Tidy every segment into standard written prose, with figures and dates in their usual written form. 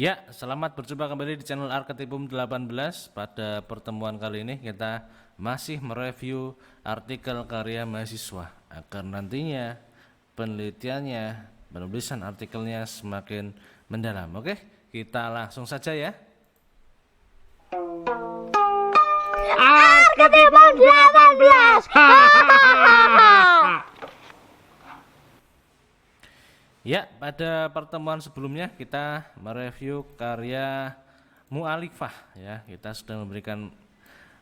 Ya, selamat berjumpa kembali di channel Arketipum 18. Pada pertemuan kali ini kita masih mereview artikel karya mahasiswa agar nantinya penelitiannya, penulisan artikelnya semakin mendalam. Oke, kita langsung saja ya. Arketipum 18. Ya, pada pertemuan sebelumnya kita mereview karya mu'alifah ya. Kita sudah memberikan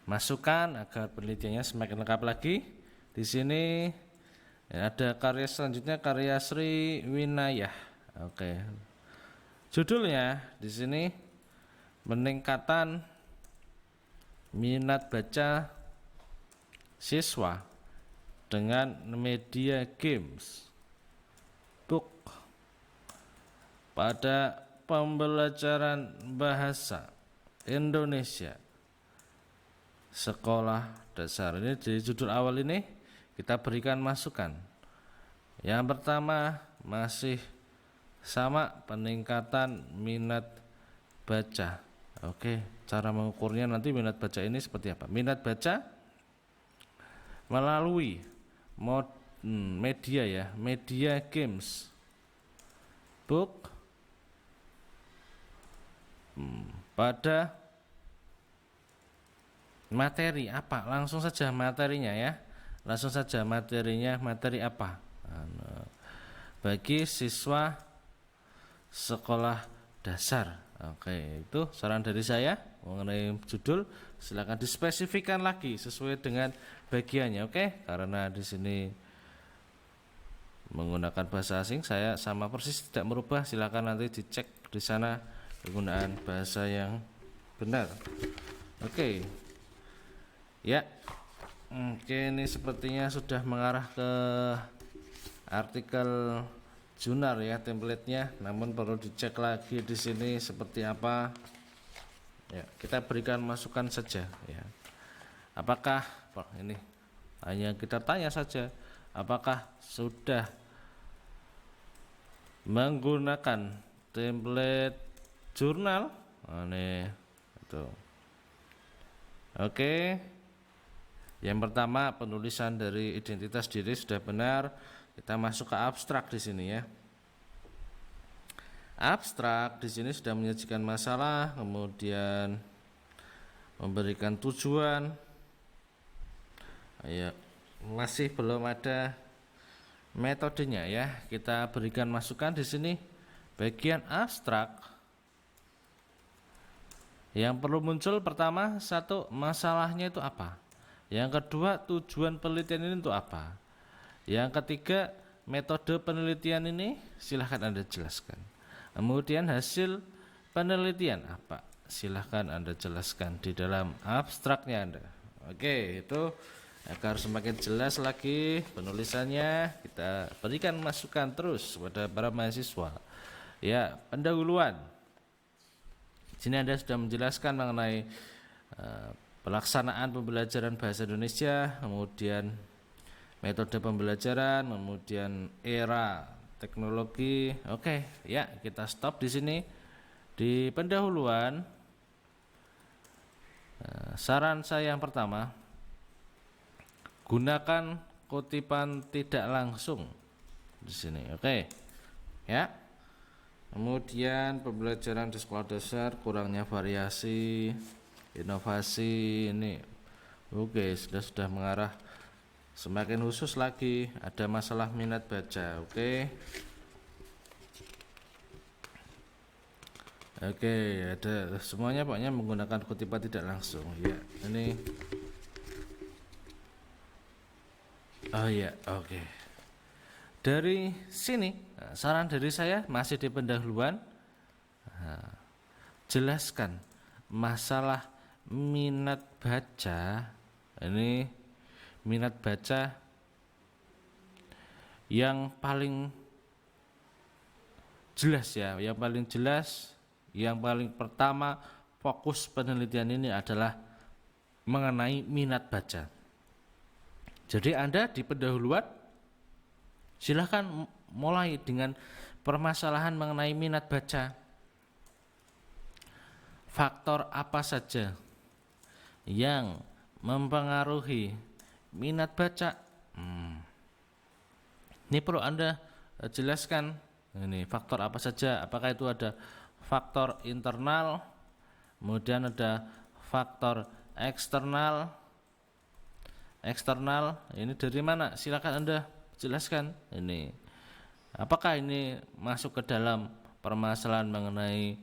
masukan agar penelitiannya semakin lengkap lagi. Di sini ya, ada karya selanjutnya, karya Sri Winayah. Oke. Judulnya di sini meningkatan minat baca siswa dengan media games book pada pembelajaran bahasa Indonesia sekolah dasar. Ini di judul awal ini kita berikan masukan. Yang pertama masih sama, peningkatan minat baca. Oke, cara mengukurnya nanti minat baca ini seperti apa? Minat baca melalui media ya, media games book pada materi apa? Langsung saja materinya ya. Langsung saja materinya, materi apa? Bagi siswa sekolah dasar. Oke, itu saran dari saya mengenai judul. Silakan dispesifikkan lagi sesuai dengan bagiannya, oke? Karena di sini menggunakan bahasa asing, saya sama persis tidak merubah. Silakan nanti dicek di sana penggunaan bahasa yang benar. Oke. Ya. Oke, ini sepertinya sudah mengarah ke artikel jurnal ya, template-nya, namun perlu dicek lagi di sini seperti apa. Ya, kita berikan masukan saja ya. Apakah ini hanya kita tanya saja, apakah sudah menggunakan template jurnal? Ini itu. Oke. Yang pertama, penulisan dari identitas diri sudah benar. Kita masuk ke abstrak di sini ya. Abstrak di sini sudah menyajikan masalah, kemudian memberikan tujuan. Ya, masih belum ada metodenya ya. Kita berikan masukan di sini. Bagian abstrak yang perlu muncul pertama, satu, masalahnya itu apa? Yang kedua, tujuan penelitian ini untuk apa? Yang ketiga, metode penelitian ini silahkan Anda jelaskan. Kemudian hasil penelitian apa? Silahkan Anda jelaskan di dalam abstraknya Anda. Oke, itu agar semakin jelas lagi penulisannya, kita berikan masukan terus kepada para mahasiswa. Ya, pendahuluan. Di sini Anda sudah menjelaskan mengenai pelaksanaan pembelajaran bahasa Indonesia, kemudian metode pembelajaran, kemudian era teknologi. Oke, ya, kita stop di sini. Di pendahuluan, saran saya yang pertama, gunakan kutipan tidak langsung di sini. Oke, ya. Kemudian pembelajaran di sekolah dasar, kurangnya variasi, inovasi ini. Oke, sudah mengarah semakin khusus lagi, ada masalah minat baca. Oke, ada semuanya pokoknya menggunakan kutipan tidak langsung ya. Ini oke. Dari sini saran dari saya masih di pendahuluan, jelaskan masalah minat baca. Ini minat baca yang paling jelas ya, yang paling jelas, yang paling pertama fokus penelitian ini adalah mengenai minat baca. Jadi Anda di pendahuluan silahkan mulai dengan permasalahan mengenai minat baca. faktor apa saja yang mempengaruhi minat baca? Ini perlu Anda jelaskan. Ini faktor apa saja? Apakah itu ada faktor internal, kemudian ada faktor eksternal? Eksternal ini dari mana? Silakan Anda jelaskan. Ini apakah ini masuk ke dalam permasalahan mengenai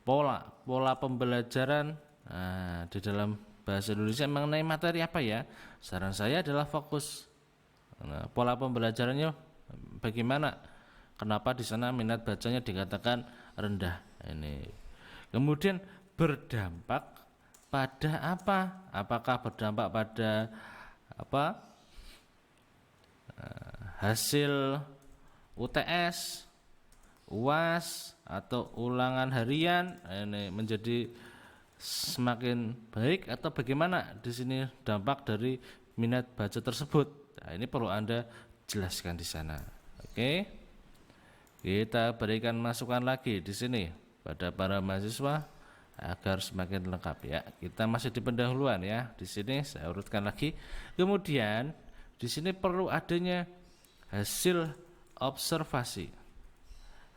pola pembelajaran? Nah, di dalam bahasa Indonesia mengenai materi apa ya? Saran saya adalah fokus. Nah, pola pembelajarannya bagaimana? Kenapa di sana minat bacanya dikatakan rendah? Ini kemudian berdampak pada apa? Apakah berdampak pada hasil UTS, UAS atau ulangan harian ini menjadi semakin baik atau bagaimana di sini dampak dari minat baca tersebut? Nah, ini perlu Anda jelaskan di sana. Oke. Kita berikan masukan lagi di sini pada para mahasiswa agar semakin lengkap ya. Kita masih di pendahuluan ya. Di sini saya urutkan lagi. Kemudian di sini perlu adanya hasil observasi,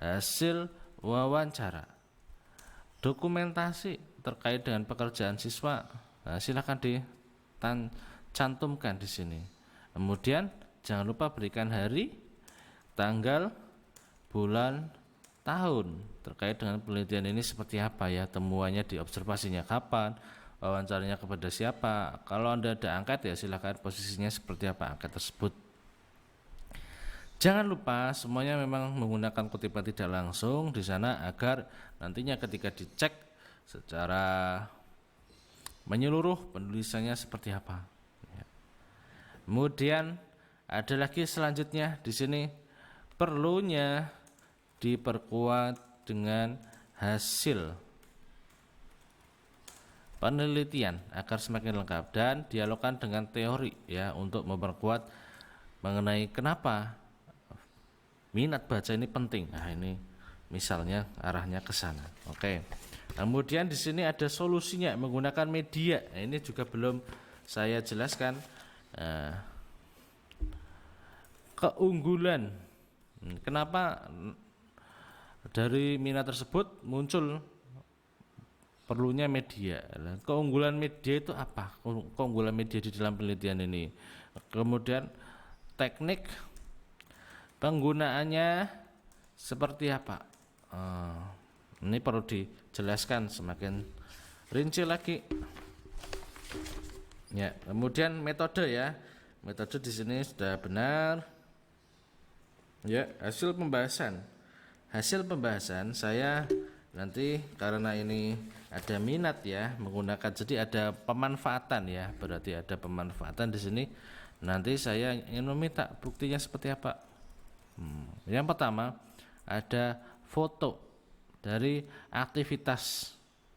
hasil wawancara, dokumentasi terkait dengan pekerjaan siswa. Nah, silakan dicantumkan di sini. Kemudian jangan lupa berikan hari, tanggal, bulan, tahun terkait dengan penelitian ini seperti apa ya, temuannya di observasinya kapan, wawancaranya kepada siapa. Kalau Anda ada angket ya silakan posisinya seperti apa angket tersebut. Jangan lupa semuanya memang menggunakan kutipan tidak langsung di sana agar nantinya ketika dicek secara menyeluruh penulisannya seperti apa. Kemudian ada lagi selanjutnya di sini perlunya diperkuat dengan hasil penelitian agar semakin lengkap dan dialogkan dengan teori ya untuk memperkuat mengenai kenapa minat baca ini penting. Nah, ini misalnya arahnya ke sana. Oke. Kemudian di sini ada solusinya menggunakan media. Nah, ini juga belum saya jelaskan. Keunggulan. Kenapa dari minat tersebut muncul perlunya media? Keunggulan media itu apa? Keunggulan media di dalam penelitian ini. Kemudian teknik penggunaannya seperti apa? Ini perlu dijelaskan semakin rinci lagi. Ya, kemudian metode ya. Metode di sini sudah benar. Ya, hasil pembahasan. Hasil pembahasan saya nanti karena ini ada minat ya menggunakan, jadi ada pemanfaatan ya, berarti ada pemanfaatan di sini. Nanti saya ingin meminta buktinya seperti apa. Yang pertama ada foto dari aktivitas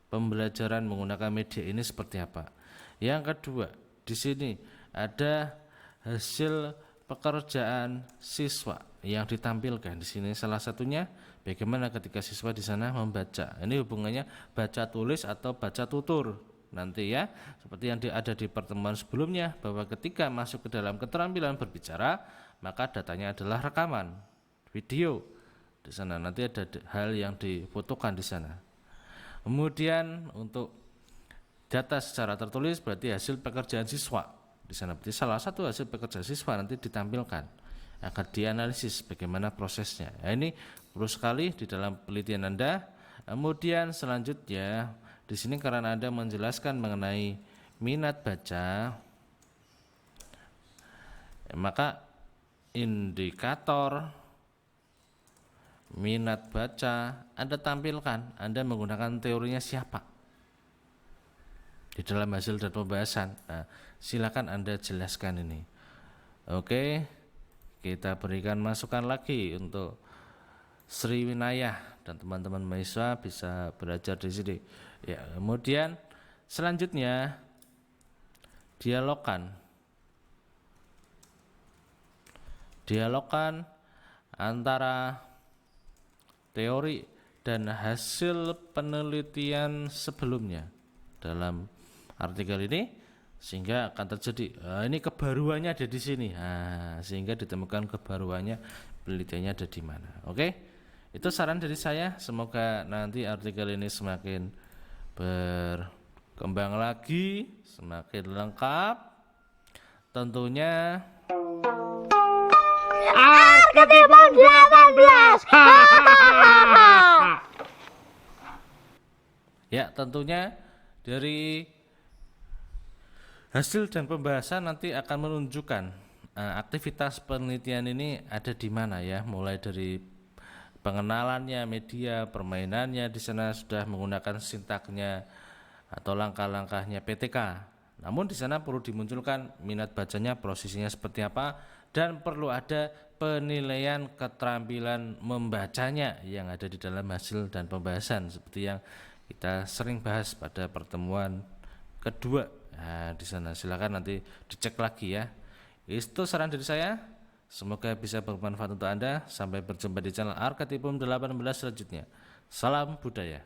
pembelajaran menggunakan media ini seperti apa. Yang kedua di sini ada hasil pekerjaan siswa yang ditampilkan di sini. Salah satunya bagaimana ketika siswa di sana membaca. Ini hubungannya baca tulis atau baca tutur nanti ya, seperti yang ada di pertemuan sebelumnya bahwa ketika masuk ke dalam keterampilan berbicara maka datanya adalah rekaman video di sana. Nanti ada hal yang difotokan di sana. Kemudian untuk data secara tertulis berarti hasil pekerjaan siswa di sana. Berarti salah satu hasil pekerjaan siswa nanti ditampilkan agar dianalisis bagaimana prosesnya. Nah, ini perlu sekali di dalam penelitian Anda. Kemudian selanjutnya di sini karena Anda menjelaskan mengenai minat baca, maka indikator minat baca Anda tampilkan. Anda menggunakan teorinya siapa di dalam hasil dan pembahasan. Nah, silakan Anda jelaskan ini. Oke, kita berikan masukan lagi untuk Sri Winayah dan teman-teman mahasiswa bisa belajar di sini. Ya, kemudian selanjutnya dialogkan antara teori dan hasil penelitian sebelumnya dalam artikel ini, sehingga akan terjadi ini kebaruannya ada di sini, sehingga ditemukan kebaruannya, penelitiannya ada di mana. Oke, itu saran dari saya. Semoga nanti artikel ini semakin berkembang lagi, semakin lengkap. Tentunya Arketipum 18. ya, tentunya dari hasil dan pembahasan nanti akan menunjukkan aktivitas penelitian ini ada di mana ya, mulai dari pengenalannya, media, permainannya. Di sana sudah menggunakan sintaknya atau langkah-langkahnya PTK. Namun di sana perlu dimunculkan minat bacanya, prosesnya seperti apa, dan perlu ada penilaian keterampilan membacanya yang ada di dalam hasil dan pembahasan seperti yang kita sering bahas pada pertemuan kedua. Di sana silakan nanti dicek lagi ya. Itu saran dari saya. Semoga bisa bermanfaat untuk Anda. Sampai berjumpa di channel Arketipum 18 selanjutnya. Salam budaya.